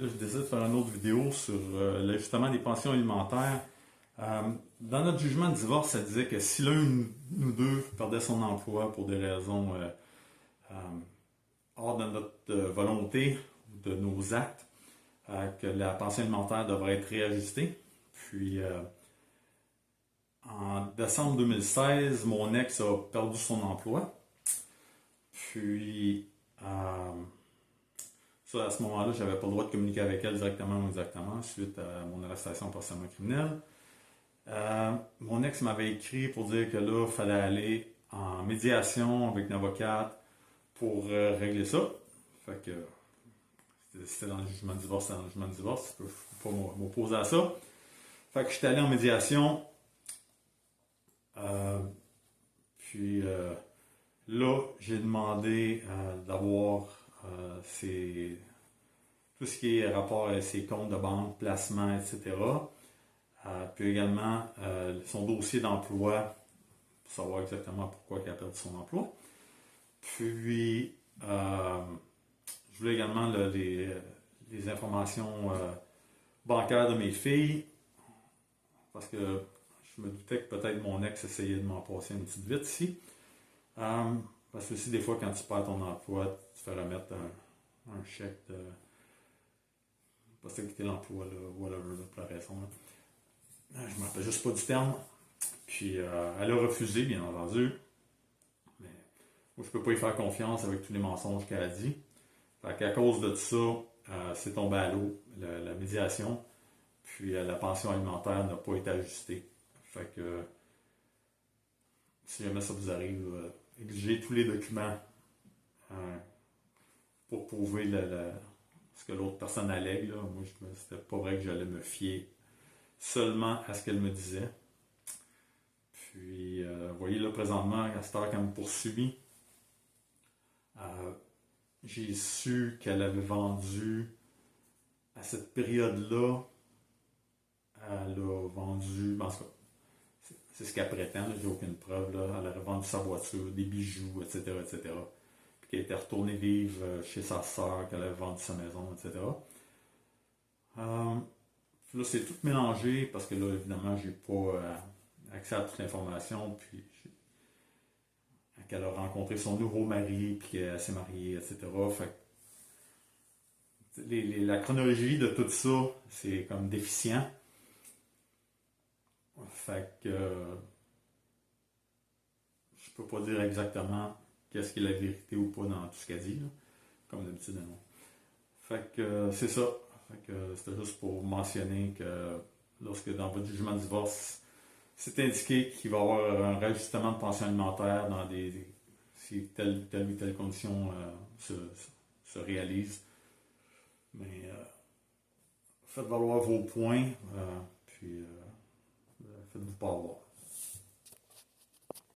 Là, je décide de faire une autre vidéo sur l'ajustement des pensions alimentaires. Dans notre jugement de divorce, ça disait que si l'un ou deux perdait son emploi pour des raisons euh, hors de notre volonté ou de nos actes, que la pension alimentaire devrait être réajustée. Puis, en décembre 2016, mon ex a perdu son emploi. Puis, ça, à ce moment-là, j'avais pas le droit de communiquer avec elle directement ou indirectement suite à mon arrestation pour harcèlement criminel. Mon ex m'avait écrit pour dire que là, il fallait aller en médiation avec une avocate pour régler ça. Fait que c'était dans le jugement de divorce, c'était dans le jugement de divorce, je peux pas m'opposer à ça. Fait que j'étais allé en médiation. Euh, puis là, j'ai demandé d'avoir tout ce qui est rapport à ses comptes de banque, placements, etc. Puis également son dossier d'emploi pour savoir exactement pourquoi il a perdu son emploi. Puis je voulais également les informations bancaires de mes filles parce que je me doutais que peut-être mon ex essayait de m'en passer une petite vite ici. Parce que aussi, des fois, quand tu perds ton emploi, tu te fais remettre un chèque de parce que quitter l'emploi, là, whatever, là, pour la raison. Là. Je ne me rappelle juste pas du terme. Puis elle a refusé, bien entendu. Mais moi, je peux pas y faire confiance avec tous les mensonges qu'elle a dit. Fait qu'à cause de tout ça, c'est tombé à l'eau, la médiation. Puis la pension alimentaire n'a pas été ajustée. Fait que si jamais ça vous arrive, exigez tous les documents pour prouver ce que l'autre personne allègue. Là. Moi, c'était pas vrai que j'allais me fier seulement à ce qu'elle me disait. Puis, vous voyez là, présentement, à cette heure qu'elle me poursuit, j'ai su qu'elle avait vendu, à cette période-là, elle a vendu, en tout cas, c'est ce qu'elle prétend, j'ai aucune preuve, là, elle aurait vendu sa voiture, des bijoux, etc., etc. Puis qu'elle était retournée vivre chez sa sœur, qu'elle avait vendu sa maison, etc. Là, c'est tout mélangé parce que là, évidemment, j'ai pas accès à toute l'information. Puis, qu'elle a rencontré son nouveau mari, puis qu'elle s'est mariée, etc. Fait que, la chronologie de tout ça, c'est comme déficient. Fait que je peux pas dire exactement qu'est-ce qui est la vérité ou pas dans tout ce qu'elle dit, là, comme d'habitude. Non. Fait que c'est ça. Fait que c'était juste pour mentionner que lorsque dans votre jugement de divorce, c'est indiqué qu'il va y avoir un réajustement de pension alimentaire dans si telle ou telle condition se réalise. Mais faites valoir vos points, puis faites-vous pas avoir.